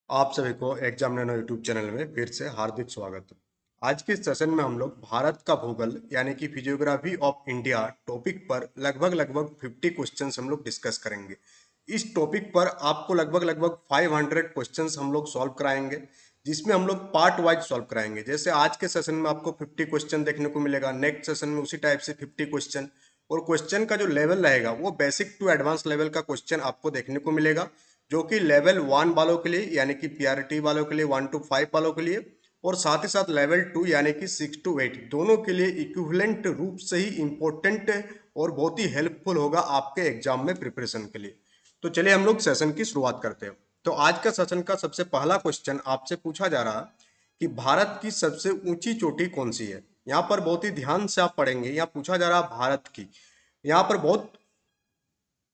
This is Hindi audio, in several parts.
आप सभी को एग्जाम नैनो यूट्यूब चैनल में फिर से हार्दिक स्वागत है। आज के सेशन में हम लोग भारत का भूगोल यानी कि फिजियोग्राफी ऑफ इंडिया टॉपिक पर लगभग 50 क्वेश्चंस हम लोग डिस्कस करेंगे। इस टॉपिक पर आपको लगभग 500 क्वेश्चंस हम लोग सॉल्व कराएंगे, जिसमें हम लोग पार्ट वाइज सॉल्व कराएंगे। जैसे आज के सेशन में आपको 50 क्वेश्चन देखने को मिलेगा, नेक्स्ट सेशन में उसी टाइप से 50 क्वेश्चन। और क्वेश्चन का जो लेवल रहेगा वो बेसिक टू एडवांस लेवल का क्वेश्चन आपको देखने को मिलेगा, जो कि लेवल 1 वालों के लिए यानी कि पीआरटी वालों के लिए, 1 to 5 वालों के लिए, और साथ ही साथ लेवल 2 यानी कि 6 to 8 दोनों के लिए इक्विवेलेंट रूप से ही इंपॉर्टेंट और बहुत ही हेल्पफुल होगा आपके एग्जाम में प्रिपरेशन के लिए। तो चलिए हम लोग सेशन की शुरुआत करते हैं। तो आज का सेशन का सबसे पहला क्वेश्चन आपसे पूछा जा रहा है कि भारत की सबसे ऊंची चोटी कौन सी है। यहाँ पर बहुत ही ध्यान से आप पढ़ेंगे। यहाँ पूछा जा रहा है भारत की। यहाँ पर बहुत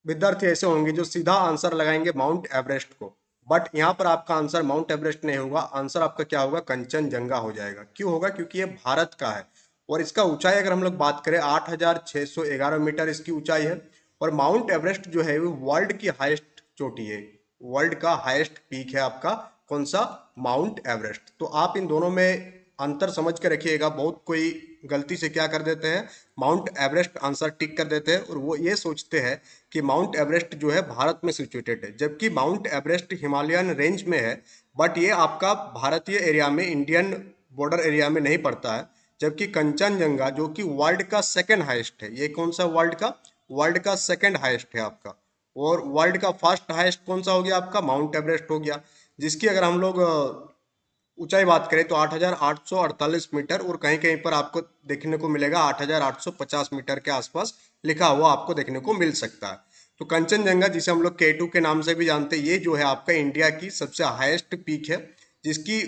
विद्यार्थी ऐसे होंगे जो सीधा आंसर लगाएंगे माउंट एवरेस्ट को, बट यहाँ पर आपका आंसर माउंट एवरेस्ट नहीं होगा। आंसर आपका क्या होगा? कंचनजंगा हो जाएगा। क्यों होगा? क्योंकि ये भारत का है और इसका ऊंचाई अगर हम लोग बात करें 8,611 मीटर इसकी ऊंचाई है। और माउंट एवरेस्ट जो है वो वर्ल्ड की हाईएस्ट चोटी है, वर्ल्ड का हाईएस्ट पीक है आपका। कौन सा? Mount Everest. तो आप इन दोनों में अंतर समझ के रखिएगा। बहुत कोई गलती से क्या कर देते हैं, माउंट एवरेस्ट आंसर टिक कर देते हैं और वो ये सोचते हैं कि माउंट एवरेस्ट जो है भारत में सिचुएटेड है, जबकि माउंट एवरेस्ट हिमालयन रेंज में है। बट ये आपका भारतीय एरिया में, इंडियन बॉर्डर एरिया में नहीं पड़ता है। जबकि कंचनजंगा जो कि वर्ल्ड का सेकंड हाईएस्ट है, ये कौन सा? वर्ल्ड का सेकंड हाईएस्ट है आपका। और वर्ल्ड का फर्स्ट हाईएस्ट कौन सा हो गया? आपका माउंट एवरेस्ट हो गया, जिसकी अगर हम लोग ऊंचाई बात करें तो 8,848 मीटर, और कहीं कहीं पर आपको देखने को मिलेगा 8,850 मीटर के आसपास लिखा हुआ आपको देखने को मिल सकता है। तो कंचनजंगा, जिसे हम लोग K2 के नाम से भी जानते हैं, ये जो है आपका इंडिया की सबसे हाईएस्ट पीक है, जिसकी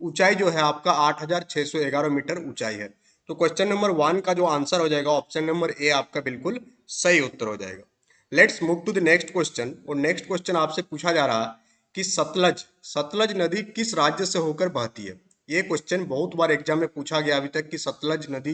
ऊंचाई जो है आपका 8,611 मीटर ऊंचाई है। तो क्वेश्चन नंबर 1 का जो आंसर हो जाएगा, ऑप्शन नंबर ए आपका बिल्कुल सही उत्तर हो जाएगा। Let's move to the next question. और नेक्स्ट क्वेश्चन आपसे पूछा जा रहा है कि सतलज सतलज नदी किस राज्य से होकर बहती है। ये क्वेश्चन बहुत बार एग्जाम में पूछा गया अभी तक कि सतलुज नदी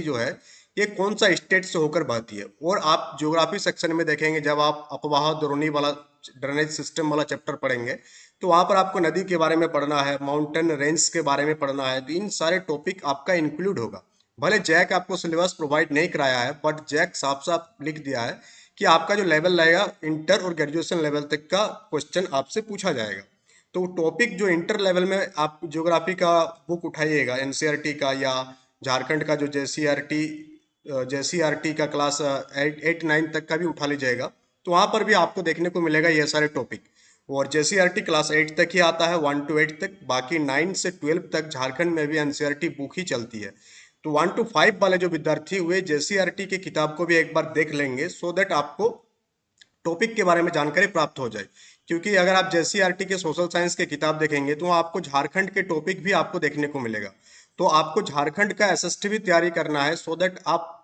जो है ये कौन सा स्टेट से होकर बहती है। और आप ज्योग्राफी सेक्शन में देखेंगे, जब आप अपवाह द्रोणी वाला ड्रेनेज सिस्टम वाला चैप्टर पढ़ेंगे, तो वहां पर आपको नदी के बारे में पढ़ना है, माउंटेन रेंज के बारे में पढ़ना है। तो इन सारे टॉपिक आपका इंक्लूड होगा। भले जैक आपको सिलेबस प्रोवाइड नहीं कराया है, बट जैक साफ साफ लिख दिया है कि आपका जो लेवल रहेगा इंटर और ग्रेजुएशन लेवल तक का क्वेश्चन आपसे पूछा जाएगा। तो टॉपिक जो इंटर लेवल में आप ज्योग्राफी का बुक उठाइएगा, एनसीईआरटी का या झारखंड का जो जेसीईआरटी का क्लास 8 9 तक का भी उठा लीजिएगा, तो वहां पर भी आपको देखने को मिलेगा ये सारे टॉपिक। और जेसीईआरटी क्लास 8 तक ही आता है, 1 to 8 तक। बाकी 9 से 12 तक झारखंड में भी एनसीईआरटी बुक ही चलती है। तो 1 to 5 वाले जो विद्यार्थी हुए जेसीईआरटी की किताब को भी एक बार देख लेंगे, सो दैट आपको टॉपिक के बारे में जानकारी प्राप्त हो जाए। क्योंकि अगर आप जेसीईआरटी के सोशल साइंस की किताब देखेंगे तो आपको झारखंड के टॉपिक भी आपको देखने को मिलेगा। तो आपको झारखंड का एसएसटी भी तैयारी करना है, सो दैट आप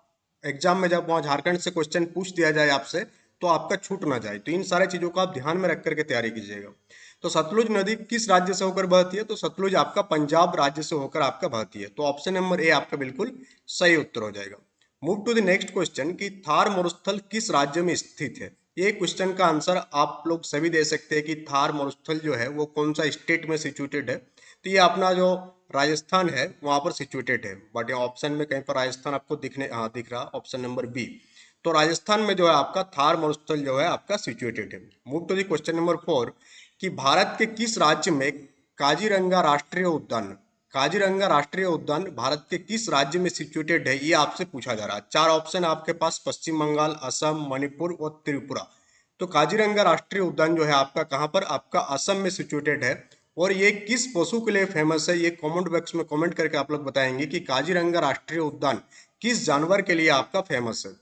एग्जाम में जब वहाँ झारखंड से क्वेश्चन पूछ दिया जाए आपसे, तो आपका छूट ना जाए। तो इन सारे चीजों को आप ध्यान में रख करके तैयारी कीजिएगा। तो सतलुज नदी किस राज्य से होकर बहती है? तो सतलुज आपका पंजाब राज्य से होकर आपका बहती है। तो ऑप्शन नंबर ए आपका बिल्कुल सही उत्तर हो जाएगा। Move to the next question कि थार मरुस्थल किस राज्य में स्थित है। ये क्वेश्चन का आंसर आप लोग सभी दे सकते हैं कि थार मरुस्थल जो है वो कौन सा स्टेट में सिचुएटेड है। तो ये अपना जो राजस्थान है वहां पर सिचुएटेड है। बट ये ऑप्शन में कहीं पर राजस्थान आपको दिख रहा, ऑप्शन नंबर बी। तो राजस्थान में जो है आपका थार मरुस्थल जो है आपका सिचुएटेड है। Move to the question number 4 कि भारत के किस राज्य में काजीरंगा राष्ट्रीय उद्यान काजीरंगा राष्ट्रीय उद्यान भारत के किस राज्य में सिचुएटेड है, ये आपसे पूछा जा रहा है। 4 ऑप्शन आपके पास, पश्चिम बंगाल, असम, मणिपुर और त्रिपुरा। तो काजीरंगा राष्ट्रीय उद्यान जो है आपका कहाँ पर? आपका असम में सिचुएटेड है। और ये किस पशु के लिए फेमस है, ये कमेंट बॉक्स में कमेंट करके आप लोग बताएंगे कि काजीरंगा राष्ट्रीय उद्यान किस जानवर के लिए आपका फेमस है।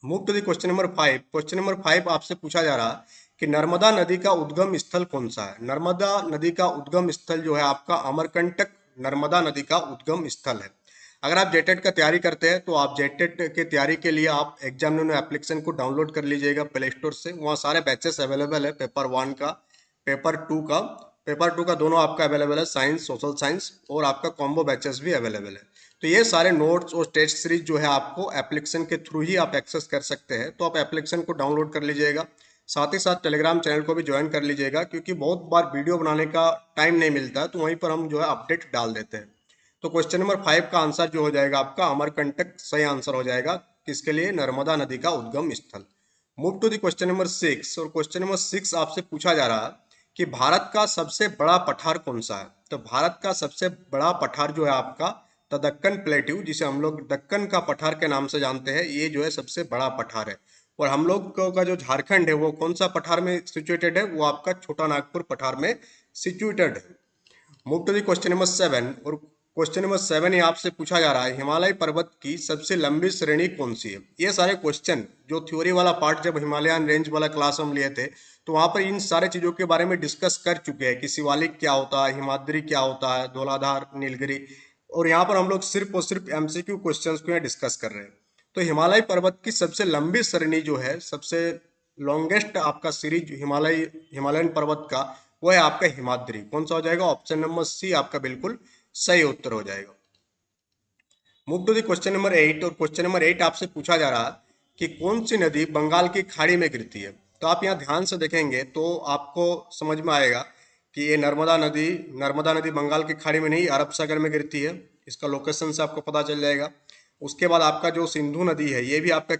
Move to the question number 5। Question number 5 आपसे पूछा जा रहा कि नर्मदा नदी का उद्गम स्थल कौन सा है। नर्मदा नदी का उद्गम स्थल जो है आपका अमरकंटक नर्मदा नदी का उद्गम स्थल है। अगर आप जेटेट का तैयारी करते हैं तो आप जेटेट के तैयारी के लिए आप एग्जामिनर एप्लीकेशन को डाउनलोड कर लीजिएगा प्ले स्टोर से। वहाँ सारे बैचेस अवेलेबल है, पेपर 1 का, पेपर 2 का। पेपर 2 का दोनों आपका अवेलेबल है, साइंस, सोशल साइंस, और आपका कॉम्बो बैचेस भी अवेलेबल है। तो ये सारे नोट्स और टेस्ट सीरीज जो है आपको एप्लीकेशन के थ्रू ही आप एक्सेस कर सकते हैं। तो आप एप्लीकेशन को डाउनलोड कर लीजिएगा। साथ ही साथ टेलीग्राम चैनल को भी ज्वाइन कर लीजिएगा, क्योंकि बहुत बार वीडियो बनाने का टाइम नहीं मिलता है, तो वहीं पर हम जो है अपडेट डाल देते हैं। तो क्वेश्चन नंबर 5 का आंसर जो हो जाएगा आपका अमरकंटक सही आंसर हो जाएगा। किसके लिए? नर्मदा नदी का उद्गम स्थल। Move to the question number 6। और क्वेश्चन नंबर 6 आपसे पूछा जा रहा है कि भारत का सबसे बड़ा पठार कौन सा है। तो भारत का सबसे बड़ा पठार जो है आपका द दक्कन प्लेट्यू, जिसे हम लोग दक्कन का पठार के नाम से जानते हैं, ये जो है सबसे बड़ा पठार है। और हम लोग का जो झारखंड है वो कौन सा पठार में सिचुएटेड है? वो आपका छोटा नागपुर पठार में सिचुएटेड है। Move to the question number 7। और क्वेश्चन नंबर 7 ये आपसे पूछा जा रहा है, हिमालय पर्वत की सबसे लंबी श्रेणी कौन सी है। ये सारे क्वेश्चन जो थ्योरी वाला पार्ट जब हिमालयन रेंज वाला क्लास हम लिए थे, तो वहां पर इन सारे चीजों के बारे में डिस्कस कर चुके हैं कि शिवालिक क्या होता है, हिमाद्री क्या होता है, धौलाधार, नीलगिरी। और यहाँ पर हम लोग सिर्फ और सिर्फ एमसीक्यू क्वेश्चंस को यहाँ डिस्कस कर रहे हैं। तो हिमालय पर्वत की सबसे लंबी श्रेणी जो है, सबसे लॉन्गेस्ट आपका सीरीज हिमालयन पर्वत का, वो है आपका हिमाद्री। कौन सा हो जाएगा? ऑप्शन नंबर सी आपका बिल्कुल सही उत्तर हो जाएगा। Move to the question number 8। और क्वेश्चन नंबर 8 आपसे पूछा जा रहा है कि कौन सी नदी बंगाल की खाड़ी में गिरती है। तो आप यहाँ ध्यान से देखेंगे तो आपको समझ में आएगा कि ये नर्मदा नदी बंगाल की खाड़ी में नहीं, अरब सागर में गिरती है। इसका लोकेशन से आपको पता चल जाएगा। उसके बाद आपका जो सिंधु नदी है, ये भी आपका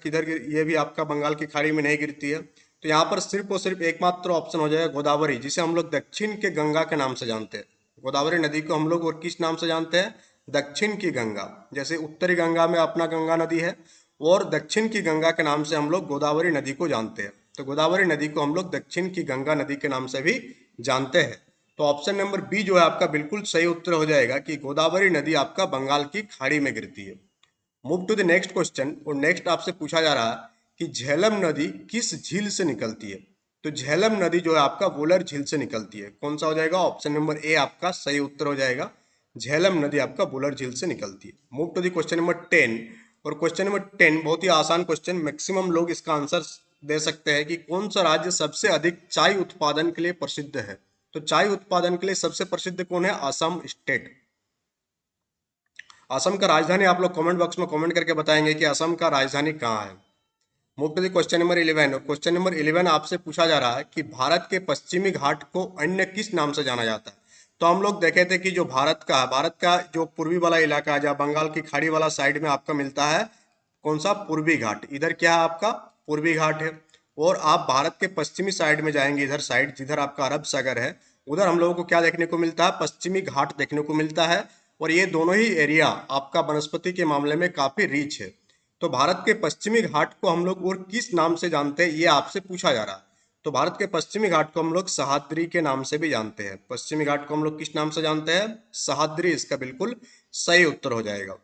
ये भी आपका बंगाल की खाड़ी में नहीं गिरती है। तो यहाँ पर सिर्फ और सिर्फ एकमात्र ऑप्शन हो जाएगा गोदावरी, जिसे हम लोग दक्षिण के गंगा के नाम से जानते हैं। गोदावरी नदी को हम लोग और किस नाम से जानते हैं? दक्षिण की गंगा। जैसे उत्तरी गंगा में अपना गंगा नदी है, और दक्षिण की गंगा के नाम से हम लोग गोदावरी नदी को जानते हैं। तो गोदावरी नदी को हम लोग दक्षिण की गंगा नदी के नाम से भी जानते हैं। तो ऑप्शन नंबर बी जो है आपका बिल्कुल सही उत्तर हो जाएगा कि गोदावरी नदी आपका बंगाल की खाड़ी में गिरती है। Move to the next question. और नेक्स्ट आपसे पूछा जा रहा है कि झेलम नदी किस झील से निकलती है। तो झेलम नदी जो है आपका वुलर झील से निकलती है। कौन सा हो जाएगा? ऑप्शन नंबर ए आपका सही उत्तर हो जाएगा। झेलम नदी आपका वुलर झील से निकलती है। Move to the question number 10। और क्वेश्चन नंबर 10 बहुत ही आसान क्वेश्चन, मैक्सिमम लोग इसका आंसर दे सकते हैं कि कौन सा राज्य सबसे अधिक चाय उत्पादन के लिए प्रसिद्ध है। तो चाय उत्पादन के लिए सबसे प्रसिद्ध कौन है? असम स्टेट। असम का राजधानी आप लोग कमेंट बॉक्स में कमेंट करके बताएंगे कि असम का राजधानी कहाँ है। Move to the question number 11। और क्वेश्चन नंबर 11 आपसे पूछा जा रहा है कि भारत के पश्चिमी घाट को अन्य किस नाम से जाना जाता है। तो हम लोग देखे थे कि जो भारत का जो पूर्वी वाला इलाका है, जहाँ बंगाल की खाड़ी वाला साइड में आपका मिलता है कौन सा? पूर्वी घाट। इधर क्या है आपका? पूर्वी घाट है। और आप भारत के पश्चिमी साइड में जाएंगे, इधर साइड जिधर आपका अरब सागर है, उधर हम लोगों को क्या देखने को मिलता है? पश्चिमी घाट देखने को मिलता है। और ये दोनों ही एरिया आपका वनस्पति के मामले में काफी रिच है। तो भारत के पश्चिमी घाट को हम लोग और किस नाम से जानते हैं, ये आपसे पूछा जा रहा है। तो भारत के पश्चिमी घाट को हम लोग सह्याद्री के नाम से भी जानते हैं। पश्चिमी घाट को हम लोग किस नाम से जानते हैं? सह्याद्री इसका बिल्कुल सही उत्तर हो जाएगा।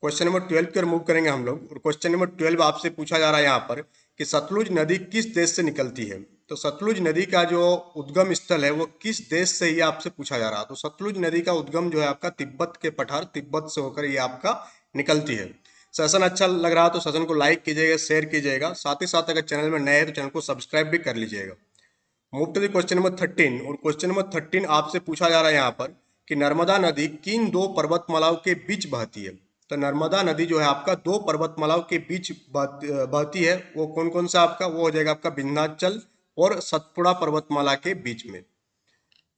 क्वेश्चन नंबर 12 की ओर मूव करेंगे हम लोग। और क्वेश्चन नंबर 12 आपसे पूछा जा रहा है यहाँ पर कि सतलुज नदी किस देश से निकलती है। तो सतलुज नदी का जो उद्गम स्थल है वो किस देश से, ये आपसे पूछा जा रहा है। तो सतलुज नदी का उद्गम जो है आपका तिब्बत के पठार, तिब्बत से होकर ये आपका निकलती है। सेशन अच्छा लग रहा है तो सेशन को लाइक कीजिएगा, शेयर कीजिएगा। साथ ही साथ अगर चैनल में नए हैं तो चैनल को सब्सक्राइब भी कर लीजिएगा। Move to the question number 13। और क्वेश्चन नंबर 13 आपसे पूछा जा रहा है यहाँ पर कि नर्मदा नदी किन दो पर्वतमालाओं के बीच बहती है। तो नर्मदा नदी जो है आपका दो पर्वतमालाओं के बीच बहती है। वो कौन कौन सा आपका? वो हो जाएगा आपका विंध्याचल और सतपुड़ा पर्वतमाला के बीच में।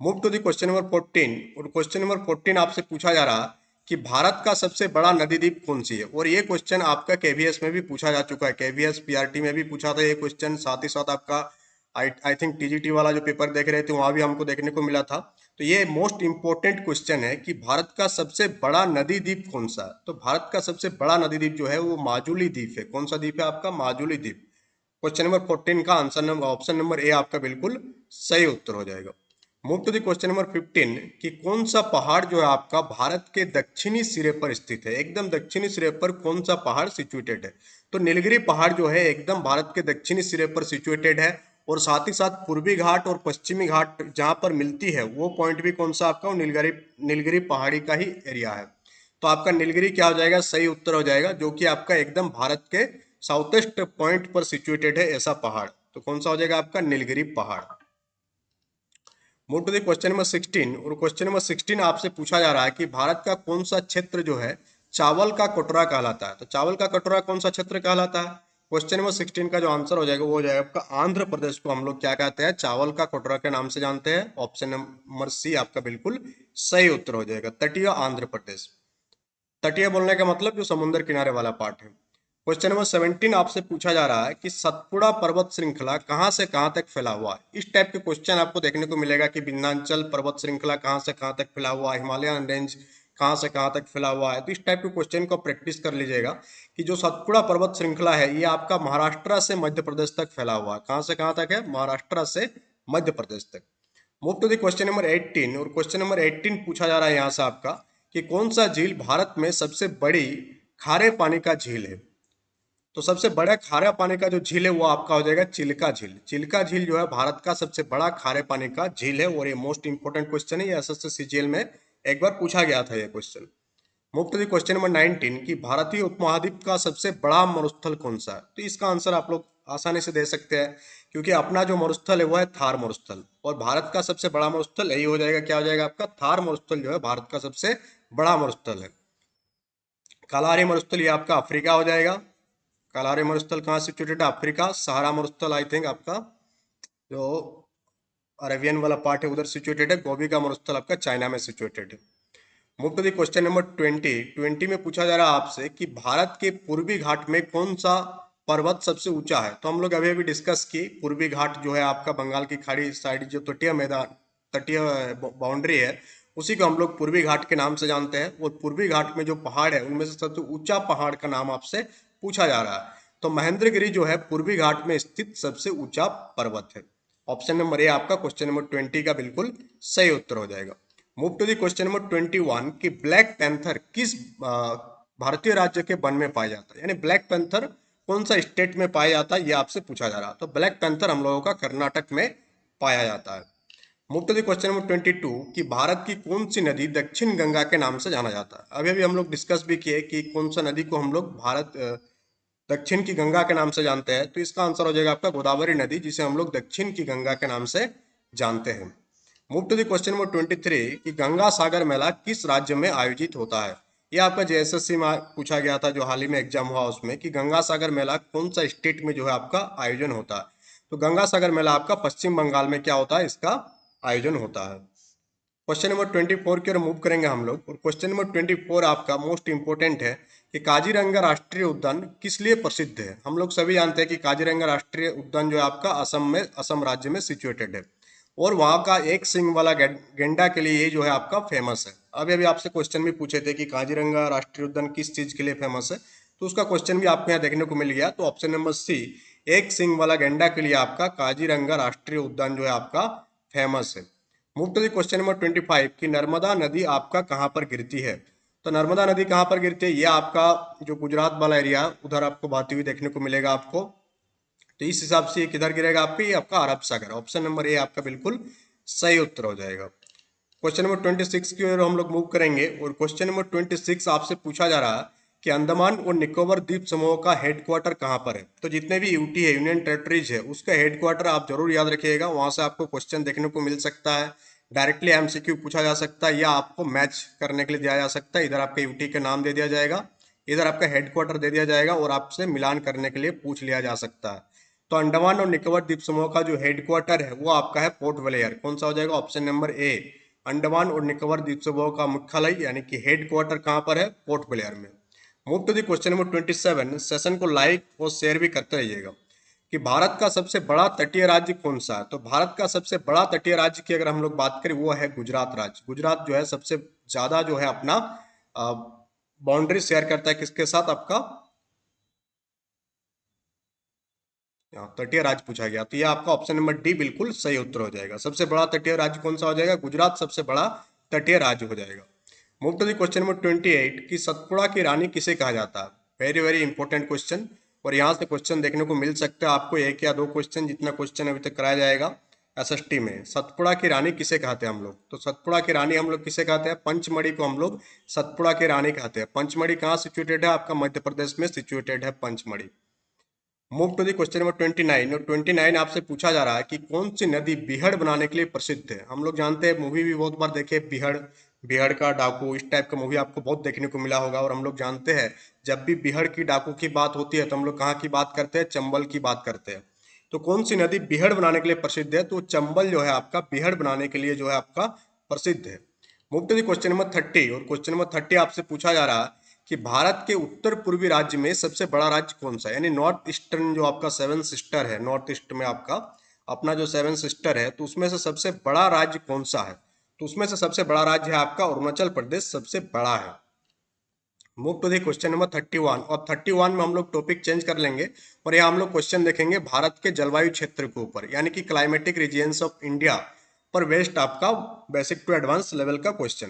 Move to the question number 14। और क्वेश्चन नंबर 14 आपसे पूछा जा रहा है कि भारत का सबसे बड़ा नदी द्वीप कौन सी है। और ये क्वेश्चन आपका केवीएस में भी पूछा जा चुका है, केवीएस पीआरटी में भी पूछा था ये क्वेश्चन। साथ ही साथ आपका आई थिंक टीजीटी वाला जो पेपर देख रहे थे वहां भी हमको देखने को मिला था। तो ये मोस्ट इंपॉर्टेंट क्वेश्चन है कि भारत का सबसे बड़ा नदी द्वीप कौन सा है। तो भारत का सबसे बड़ा नदी द्वीप जो है वो माजुली द्वीप है। कौन सा द्वीप है आपका? माजुली द्वीप। क्वेश्चन नंबर 14 का answer number option number A आपका बिल्कुल सही उत्तर हो जाएगा। Move to the question number 15 कि कौन सा पहाड़ जो है आपका भारत के दक्षिणी सिरे पर स्थित है। एकदम दक्षिणी सिरे पर कौन सा पहाड़ सिचुएटेड है। तो नीलगिरी पहाड़ जो है एकदम भारत के दक्षिणी सिरे पर सिचुएटेड है। और साथ ही साथ पूर्वी घाट और पश्चिमी घाट जहां पर मिलती है वो पॉइंट भी कौन सा आपका? नीलगिरी पहाड़ी का ही एरिया है। तो आपका नीलगिरी क्या हो जाएगा? सही उत्तर हो जाएगा, जो कि आपका एकदम भारत के साउथेस्ट पॉइंट पर सिचुएटेड है ऐसा पहाड़। तो कौन सा हो जाएगा आपका? नीलगिरी पहाड़। Move to the question number 16। और क्वेश्चन नंबर 16 आपसे पूछा जा रहा है कि भारत का कौन सा क्षेत्र जो है चावल का कटोरा कहलाता है। तो चावल का कटोरा कौन सा क्षेत्र कहलाता है? क्वेश्चन नंबर 16 का जो आंसर हो जाएगा वो हो जाएगा आपका आंध्र प्रदेश को हम लोग क्या कहते हैं, चावल का कटोरा के नाम से जानते हैं। ऑप्शन नंबर सी आपका बिल्कुल सही उत्तर हो जाएगा, तटीय आंध्र प्रदेश। तटीय बोलने का मतलब जो समुद्र किनारे वाला पार्ट है। क्वेश्चन नंबर 17 आपसे पूछा जा रहा है कि सतपुड़ा पर्वत श्रृंखला कहां से कहां तक फैला हुआ है। इस टाइप के क्वेश्चन आपको देखने को मिलेगा कि विंध्याचल पर्वत श्रृंखला कहां से कहां तक फैला हुआ है, हिमालयन रेंज कहां से कहां तक फैला हुआ है। तो इस टाइप के क्वेश्चन को प्रैक्टिस कर लीजिएगा कि जो सतपुड़ा पर्वत श्रृंखला है ये आपका महाराष्ट्र से मध्य प्रदेश तक फैला हुआ है। कहां से कहां तक है, महाराष्ट्र से मध्य प्रदेश तक। Move to the question number 18। और क्वेश्चन नंबर 18 पूछा जा रहा है यहाँ से आपका कि कौन सा झील भारत में सबसे बड़ी खारे पानी का झील है। तो सबसे बड़ा खारे पानी का जो झील है वो आपका हो जाएगा चिल्का झील। चिल्का झील जो है भारत का सबसे बड़ा खारे पानी का झील है और ये मोस्ट इंपोर्टेंट क्वेश्चन है, ये एसएससी सीजीएल में एक बार पूछा गया था ये question. Move to the question number 19 कि भारतीय उपमहाद्वीप का सबसे बड़ा मरुस्थल कौन सा है। तो इसका आंसर आप लोग आसानी से दे सकते हैं क्योंकि अपना जो मरुस्थल है वो है थार मरुस्थल, और भारत का सबसे बड़ा मरुस्थल यही हो जाएगा, क्या हो जाएगा आपका, थार मरुस्थल जो है भारत का सबसे बड़ा मरुस्थल है। कालाहारी मरुस्थल ये आपका अफ्रीका हो जाएगा। कालाहारी मरुस्थल कहाँ सिचुएटेड है, अफ्रीका। सहारा मरुस्थल आई थिंक आपका जो अरेबियन वाला पार्ट है उधर सिचुएटेड है। गोबी का मरुस्थल आपका चाइना में सिचुएटेड है। Move to the question number 20 में पूछा जा रहा है आपसे कि भारत के पूर्वी घाट में कौन सा पर्वत सबसे ऊंचा है। तो हम लोग अभी अभी डिस्कस किए, पूर्वी घाट जो है आपका बंगाल की खाड़ी साइड जो तटीय मैदान, तटीय बाउंड्री है, उसी को हम लोग पूर्वी घाट के नाम से जानते हैं। और पूर्वी घाट में जो पहाड़ है उनमें से सबसे ऊंचा पहाड़ का नाम आपसे पूछा जा रहा है। तो महेंद्रगिरी जो है पूर्वी घाट में स्थित सबसे ऊंचा पर्वत है। ऑप्शन नंबर ए आपका क्वेश्चन नंबर 20 का बिल्कुल सही उत्तर हो जाएगा। Move to the question number 21 कि ब्लैक पैंथर किस भारतीय राज्य के वन में पाया जाता है, यानी ब्लैक पैंथर कौन सा स्टेट में पाया जाता है ये आपसे पूछा जा रहा है। तो ब्लैक पैंथर हम लोगों का कर्नाटक में पाया जाता है। Move to the question number 22 कि भारत की कौन सी नदी दक्षिण गंगा के नाम से जाना जाता है। अभी अभी हम लोग डिस्कस भी किए कि कौन सा नदी को हम लोग भारत दक्षिण की गंगा के नाम से जानते हैं। तो इसका आंसर हो जाएगा आपका गोदावरी नदी, जिसे हम लोग दक्षिण की गंगा के नाम से जानते हैं। Move to the question number 23 कि गंगा सागर मेला किस राज्य में आयोजित होता है। ये आपका जेएसएससी में पूछा गया था जो हाल ही में एग्जाम हुआ उसमें, कि गंगा सागर मेला कौन सा स्टेट में जो है आपका आयोजन होता है। तो गंगा सागर मेला आपका पश्चिम बंगाल में क्या होता है, इसका आयोजन होता है। क्वेश्चन नंबर 24 की ओर मूव करेंगे हम लोग। और क्वेश्चन नंबर 24 आपका मोस्ट इंपोर्टेंट है कि काजीरंगा राष्ट्रीय उद्यान किस लिए प्रसिद्ध है। हम लोग सभी जानते हैं कि काजीरंगा राष्ट्रीय उद्यान जो है आपका असम में, असम राज्य में सिचुएटेड है, और वहाँ का एक सिंग वाला गेंडा के लिए ये जो है आपका फेमस है। अभी अभी आपसे क्वेश्चन भी पूछे थे कि काजीरंगा राष्ट्रीय उद्यान किस चीज के लिए फेमस है, तो उसका क्वेश्चन भी आपको यहाँ देखने को मिल गया। तो ऑप्शन नंबर सी, एक सिंग वाला गेंडा के लिए आपका काजीरंगा राष्ट्रीय उद्यान जो है आपका फेमस है। Move to the question number 25 कि नर्मदा नदी आपका कहाँ पर गिरती है। तो नर्मदा नदी कहाँ पर गिरती है, ये आपका जो गुजरात वाला एरिया उधर आपको बहती हुई देखने को मिलेगा आपको। तो इस हिसाब से ये किधर गिरेगा आपके, ये आपका अरब सागर। ऑप्शन नंबर ए आपका बिल्कुल सही उत्तर हो जाएगा। क्वेश्चन नंबर 26 की ओर हम लोग मूव करेंगे। और क्वेश्चन नंबर 26 आपसे पूछा जा रहा है कि अंडमान और निकोबार द्वीप समूह का हेडक्वार्टर कहाँ पर है। तो जितने भी यूटी है, यूनियन टेरिटरीज है, उसका हेडक्वार्टर आप जरूर याद रखिएगा। वहां से आपको क्वेश्चन देखने को मिल सकता है, डायरेक्टली एमसीक्यू पूछा जा सकता है, या आपको मैच करने के लिए दिया जा सकता है। इधर आपका यूटी का नाम दे दिया जाएगा, इधर आपका हेडक्वार्टर दे दिया जाएगा, और आपसे मिलान करने के लिए पूछ लिया जा सकता है। तो अंडमान और निकोबार द्वीप समूह का जो हेडक्वार्टर है वो आपका है पोर्ट ब्लेयर। कौन सा हो जाएगा, ऑप्शन नंबर ए, अंडमान और निकोबार द्वीप समूह का मुख्यालय यानी कि हेडक्वार्टर कहाँ पर है, पोर्ट ब्लेयर में। Move to the question number 27। Session को लाइक और शेयर भी करते रहिएगा कि भारत का सबसे बड़ा तटीय राज्य कौन सा है। तो भारत का सबसे बड़ा तटीय राज्य की अगर हम लोग बात करें वो है गुजरात राज्य। गुजरात जो है सबसे ज्यादा जो है अपना बाउंड्री शेयर करता है किसके साथ, आपका तटीय राज्य पूछा गया। तो ये आपका ऑप्शन नंबर डी बिल्कुल सही उत्तर हो जाएगा। सबसे बड़ा तटीय राज्य कौन सा हो जाएगा, गुजरात सबसे बड़ा तटीय राज्य हो जाएगा। Move to the question number 28 कि सतपुड़ा की रानी किसे कहा जाता है। वेरी वेरी इंपॉर्टेंट क्वेश्चन, और यहाँ से क्वेश्चन देखने को मिल सकता है आपको, एक या दो क्वेश्चन, जितना क्वेश्चन अभी तक कराया जाएगा एसएसटी में। सतपुड़ा की रानी किसे कहते हैं हम लोग। तो सतपुड़ा की रानी हम लोग किसे कहते हैं, पंचमढ़ी को हम लोग सतपुड़ा की रानी कहते हैं। पंचमढ़ी कहाँ सिचुएटेड है, आपका मध्य प्रदेश में सिचुएटेड है Pachmarhi. Move to the question number 29। और 29 आपसे पूछा जा रहा है कि कौन सी नदी बिहड़ बनाने के लिए प्रसिद्ध है। हम लोग जानते हैं, मूवी भी बहुत बार देखे, बिहड़, बिहड़ का डाकू, इस टाइप का मूवी आपको बहुत देखने को मिला होगा। और हम लोग जानते हैं जब भी बीहड़ की डाकू की बात होती है तो हम लोग कहाँ की बात करते हैं, चंबल की बात करते हैं। तो कौन सी नदी बीहड़ बनाने के लिए प्रसिद्ध है, तो चंबल जो है आपका बीहड़ बनाने के लिए जो है आपका प्रसिद्ध है। Move to the question number 30, और क्वेश्चन नंबर 30 आपसे पूछा जा रहा है कि भारत के उत्तर पूर्वी राज्य में सबसे बड़ा राज्य कौन सा है, यानी नॉर्थ ईस्टर्न जो आपका सेवन सिस्टर है, नॉर्थ ईस्ट में आपका अपना जो सेवन सिस्टर है, तो उसमें से सबसे बड़ा राज्य कौन सा है, तो उसमें से सबसे बड़ा राज्य है आपका अरुणाचल प्रदेश सबसे बड़ा है। Move to the question number 31, और 31 में हम लोग टॉपिक चेंज कर लेंगे और यहाँ हम लोग क्वेश्चन देखेंगे भारत के जलवायु क्षेत्र के ऊपर, यानी कि क्लाइमेटिक रीजियंस ऑफ इंडिया पर बेस्ड आपका बेसिक टू एडवांस लेवल का क्वेश्चन।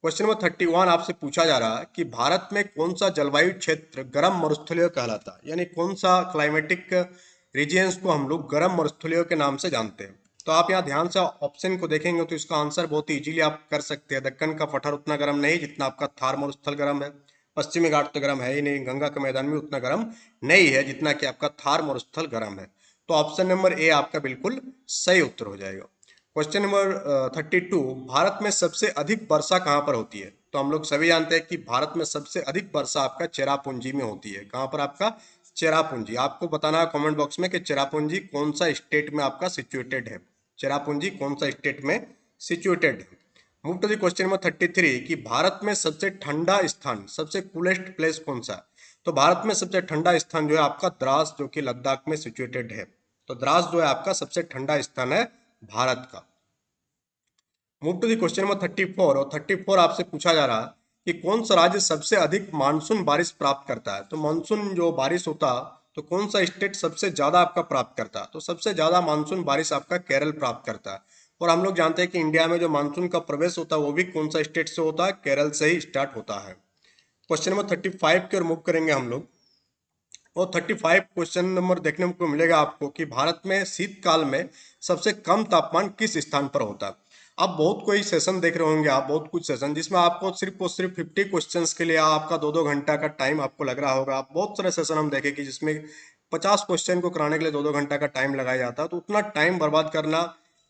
क्वेश्चन नंबर 31 आपसे पूछा जा रहा है कि भारत में कौन सा जलवायु क्षेत्र गर्म मरुस्थलीय कहलाता है, यानी कौन सा क्लाइमेटिक रीजियंस को हम लोग गर्म मरुस्थलीय के नाम से जानते हैं। तो आप यहाँ ध्यान से ऑप्शन को देखेंगे तो इसका आंसर बहुत ही इजीली आप कर सकते हैं। दक्कन का पठार उतना गर्म नहीं जितना आपका थार मरुस्थल गर्म है, पश्चिमी घाट तो गर्म है ही नहीं, गंगा के मैदान में उतना गर्म नहीं है जितना कि आपका थार मरुस्थल गर्म है। तो ऑप्शन नंबर ए आपका बिल्कुल सही उत्तर हो जाएगा। क्वेश्चन नंबर 32, भारत में सबसे अधिक वर्षा कहाँ पर होती है, तो हम लोग सभी जानते हैं कि भारत में सबसे अधिक वर्षा आपका चेरापूंजी में होती है। कहाँ पर आपका, चेरापूंजी। आपको बताना है कमेंट बॉक्स में कि चेरापूंजी कौन सा स्टेट में आपका सिचुएटेड है, चेरापूंजी कौन सा स्टेट में सिचुएटेड है। Move to the question number 33 कि भारत में सबसे ठंडा स्थान, सबसे कूलेस्ट प्लेस कौन सा है, तो भारत में सबसे ठंडा स्थान जो है आपका द्रास, जो कि लद्दाख में सिचुएटेड है। तो द्रास जो है आपका सबसे ठंडा स्थान है भारत का। Move to the question number 34, और 34 आपसे पूछा जा रहा है कि कौन सा राज्य सबसे अधिक मानसून बारिश प्राप्त करता है। तो मानसून जो बारिश होता तो कौन सा स्टेट सबसे ज्यादा आपका प्राप्त करता है, तो सबसे ज्यादा मानसून बारिश आपका केरल प्राप्त करता है। और हम लोग जानते हैं कि इंडिया में जो मानसून का प्रवेश होता है वो भी कौन सा स्टेट से होता है, केरल से ही स्टार्ट होता है। क्वेश्चन नंबर 35 की ओर मूव करेंगे हम लोग, और 35 क्वेश्चन नंबर देखने को मिलेगा आपको कि भारत में शीतकाल में सबसे कम तापमान किस स्थान पर होता है। आप बहुत कोई सेशन देख रहे होंगे, आप बहुत कुछ सेशन जिसमें आपको सिर्फ और सिर्फ 50 क्वेश्चंस के लिए आपका 2-2 घंटा का टाइम आपको लग रहा होगा। आप बहुत सारे सेशन हम देखे कि जिसमें 50 क्वेश्चन को कराने के लिए 2-2 घंटा का टाइम लगाया जाता है। तो उतना टाइम बर्बाद करना,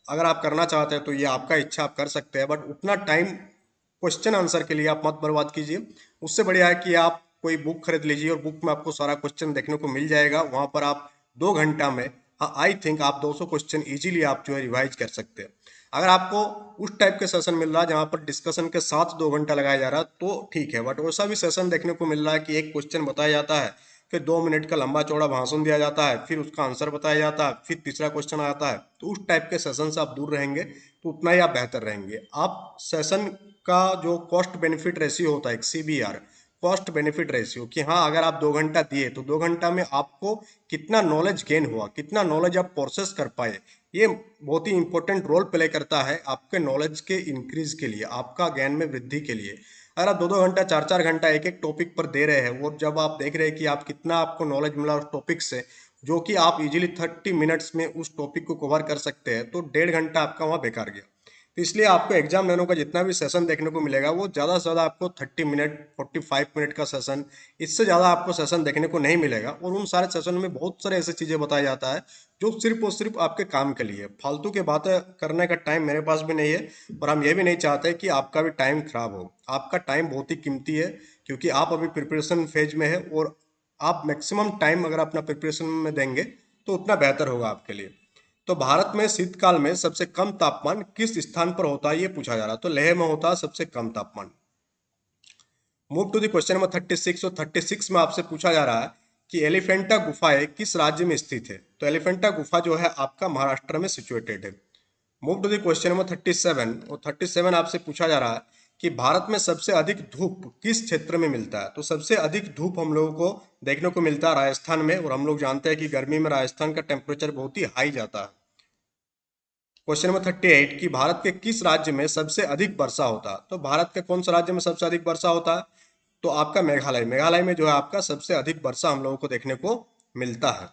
अगर आप करना चाहते हैं तो ये आपका इच्छा, आप कर सकते हैं, बट उतना टाइम क्वेश्चन आंसर के लिए आप मत बर्बाद कीजिए। उससे बढ़िया है कि आप कोई बुक खरीद लीजिए और बुक में आपको सारा क्वेश्चन देखने को मिल जाएगा। वहां पर आप 2 घंटा में आई थिंक आप 200 क्वेश्चन इजीली आप जो है रिवाइज कर सकते हैं। अगर आपको उस टाइप के सेशन मिल रहा है जहां पर डिस्कशन के साथ 2 घंटा लगाया जा रहा है तो ठीक है, बट वैसा भी सेशन देखने को मिल रहा है कि एक क्वेश्चन बताया जाता है, फिर 2 मिनट का लंबा चौड़ा भाषण दिया जाता है, फिर उसका आंसर बताया जाता है, फिर तीसरा क्वेश्चन आता है। तो उस टाइप के सेशन से आप दूर रहेंगे तो उतना ही आप बेहतर रहेंगे। आप सेशन का जो कॉस्ट बेनिफिट रेशियो होता है, एक CBR, कॉस्ट बेनिफिट रेशियो, कि हाँ अगर आप 2 घंटा दिए तो 2 घंटा में आपको कितना नॉलेज गेन हुआ, कितना नॉलेज आप प्रोसेस कर पाए, ये बहुत ही इंपॉर्टेंट रोल प्ले करता है आपके नॉलेज के इंक्रीज के लिए, आपका ज्ञान में वृद्धि के लिए। अगर आप 2-2 घंटा 4-4 घंटा एक एक टॉपिक पर दे रहे हैं और जब आप देख रहे हैं कि आप कितना आपको नॉलेज मिला उस टॉपिक से, जो कि आप इजीली 30 मिनट्स में उस टॉपिक को कवर कर सकते हैं, तो 1.5 घंटा आपका वहाँ बेकार गया। तो इसलिए आपको एग्जाम लेने का जितना भी सेशन देखने को मिलेगा वो ज़्यादा से ज़्यादा आपको 30 मिनट 45 मिनट का सेशन, इससे ज़्यादा आपको सेशन देखने को नहीं मिलेगा। और उन सारे सेशन में बहुत सारे ऐसे चीज़ें बताया जाता है जो सिर्फ और सिर्फ आपके काम के लिए। फालतू के बातें करने का टाइम मेरे पास भी नहीं है और हम ये भी नहीं चाहते कि आपका भी टाइम खराब हो। आपका टाइम बहुत ही कीमती है क्योंकि आप अभी प्रिपरेशन फेज में है और आप मैक्सिमम टाइम अगर अपना प्रिपरेशन में देंगे तो उतना बेहतर होगा आपके लिए। तो भारत में शीतकाल में सबसे कम तापमान किस स्थान पर होता है ये पूछा जा रहा है, तो लेह में होता है सबसे कम तापमान। Move to the question number 36, और 36 में आपसे पूछा जा रहा है कि एलिफेंटा गुफाएं किस राज्य में स्थित है, तो एलिफेंटा गुफा जो है आपका महाराष्ट्र में सिचुएटेड है। Move to the question number 37, और 37 आपसे पूछा जा रहा है कि भारत में सबसे अधिक धूप किस क्षेत्र में मिलता है, तो सबसे अधिक धूप हम लोगों को देखने को मिलता है राजस्थान में, और हम लोग जानते हैं कि गर्मी में राजस्थान का टेम्परेचर बहुत ही हाई जाता है। क्वेश्चन नंबर 38 कि भारत के किस राज्य में सबसे अधिक वर्षा होता है, तो भारत के कौन सा राज्य में सबसे अधिक वर्षा होता है, तो आपका मेघालय, मेघालय में जो है आपका सबसे अधिक वर्षा हम लोगों को देखने को मिलता है।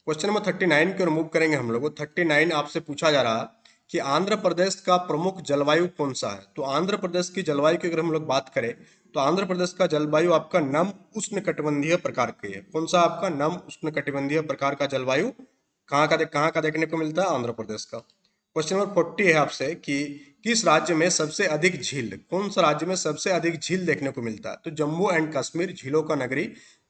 क्वेश्चन नंबर 39 को रिमूव करेंगे हम लोग। 39 आपसे पूछा जा रहा है कि आंध्र प्रदेश का प्रमुख जलवायु कौन सा है, तो आंध्र प्रदेश की जलवायु की अगर हम लोग बात करें तो आंध्र प्रदेश का जलवायु आपका नम उष्ण कटिबंधीय प्रकार की है। कौन सा आपका नम उष्ण कटिबंधीय प्रकार का जलवायु कहाँ का देखने को मिलता है, आंध्र प्रदेश का। क्वेश्चन नंबर 40 है आपसे कि किस राज्य में सबसे अधिक झील, कौन सा राज्य में सबसे अधिक झील देखने को मिलता है? तो जम्मू एंड कश्मीर, झीलों का नगरी,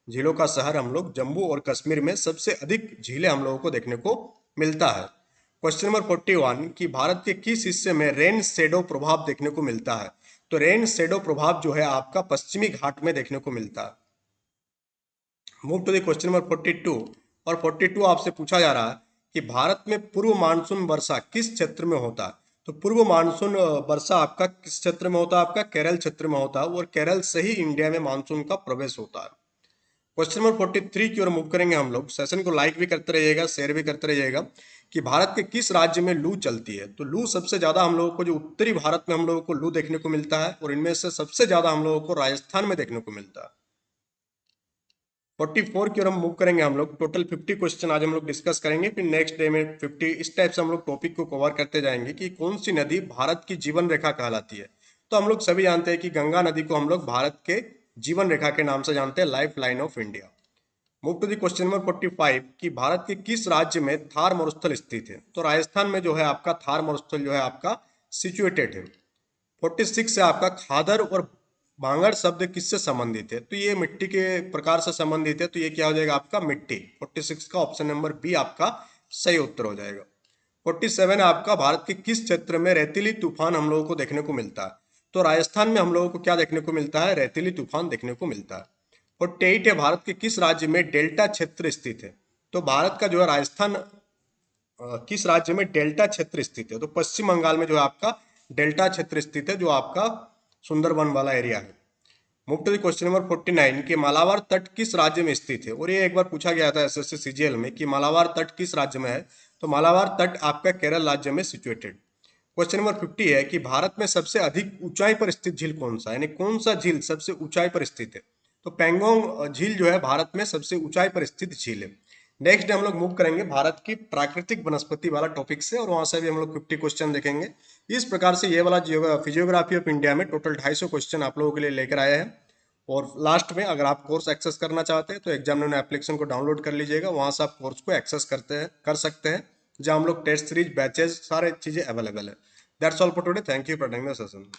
झीलों का शहर हम लोग जम्मू और कश्मीर में सबसे अधिक झीलें हम लोगों को देखने को मिलता है। क्वेश्चन नंबर 41 कि भारत के किस हिस्से में रेन शेडो प्रभाव देखने को मिलता है? तो रेन शेडो प्रभाव जो है आपका पश्चिमी घाट में देखने को मिलता है। Move to the question number 42 और 42 आपसे पूछा जा रहा है कि भारत में पूर्व मानसून वर्षा किस क्षेत्र में होता है? तो पूर्व मानसून वर्षा आपका किस क्षेत्र में होता है? आपका केरल क्षेत्र में होता है और केरल से ही इंडिया में मानसून का प्रवेश होता है। क्वेश्चन नंबर 43 की ओर मूव करेंगे हम लोग। सेशन को लाइक भी करते रहिएगा, शेयर भी करते रहिएगा। कि भारत के किस राज्य में लू चलती है? तो लू सबसे ज्यादा हम लोगों को जो उत्तरी भारत में हम लोगों को लू देखने को मिलता है और इनमें से सबसे ज्यादा हम लोगों को राजस्थान में देखने को मिलता है। 44 की ओर हम मूव करेंगे हम लोग। टोटल 50 क्वेश्चन आज हम लोग डिस्कस करेंगे, फिर नेक्स्ट डे में 50 इस टाइप से हम लोग टॉपिक को कवर करते जाएंगे कि कौन सी नदी भारत की जीवन रेखा कहलाती है। तो हम लोग सभी जानते हैं कि गंगा नदी को हम लोग भारत के जीवन रेखा के नाम से जानते हैं, lifeline of India. Move to the question number 45 कि भारत के किस राज्य में थार मरुस्थल स्थित है? तो राजस्थान में जो है आपका थार मरुस्थल जो है आपका सिचुएटेड है। 46 से आपका खादर और भांगड़ शब्द किससे संबंधित है? तो ये मिट्टी के प्रकार से संबंधित है, तो ये क्या हो जाएगा आपका मिट्टी। 46 का ऑप्शन नंबर बी आपका सही उत्तर हो जाएगा। 47 आपका भारत के किस क्षेत्र में रेतीली तूफान हम लोगों को देखने को मिलता है? तो राजस्थान में हम लोगों को क्या देखने को मिलता है? रेतीली तूफान देखने को मिलता है। 48 है भारत के किस राज्य में डेल्टा क्षेत्र स्थित है? तो भारत का जो है राजस्थान किस राज्य में डेल्टा क्षेत्र स्थित है? तो पश्चिम बंगाल में जो है आपका डेल्टा क्षेत्र स्थित है, जो आपका सुंदरबन वाला एरिया है। Move to the question number 49 कि मालाबार तट किस राज्य में स्थित है? और ये एक बार पूछा गया था एसएससी सीजीएल में कि मालाबार तट किस राज्य में है? तो मालाबार तट आपका केरल राज्य में सिचुएटेड। क्वेश्चन नंबर 50 है कि भारत में सबसे अधिक ऊंचाई पर स्थित झील कौन सा है, यानी कौन सा झील सबसे ऊंचाई पर स्थित है? तो पेंगोंग झील जो है भारत में सबसे ऊंचाई पर स्थित झील है। नेक्स्ट हम लोग मूव करेंगे भारत की प्राकृतिक वनस्पति वाला टॉपिक से, और वहां से भी हम लोग 50 क्वेश्चन देखेंगे। इस प्रकार से ये वाला फिजियोग्राफी ऑफ इंडिया में टोटल 250 क्वेश्चन आप लोगों के लिए लेकर आए हैं। और लास्ट में अगर आप कोर्स एक्सेस करना चाहते हैं तो एग्जामिनर एप्लीकेशन को डाउनलोड कर लीजिएगा, वहां से आप कोर्स को एक्सेस कर सकते हैं, जहां हम लोग टेस्ट सीरीज, बैचेस, सारे चीजें अवेलेबल है। That's all for today. Thank you for attending the session.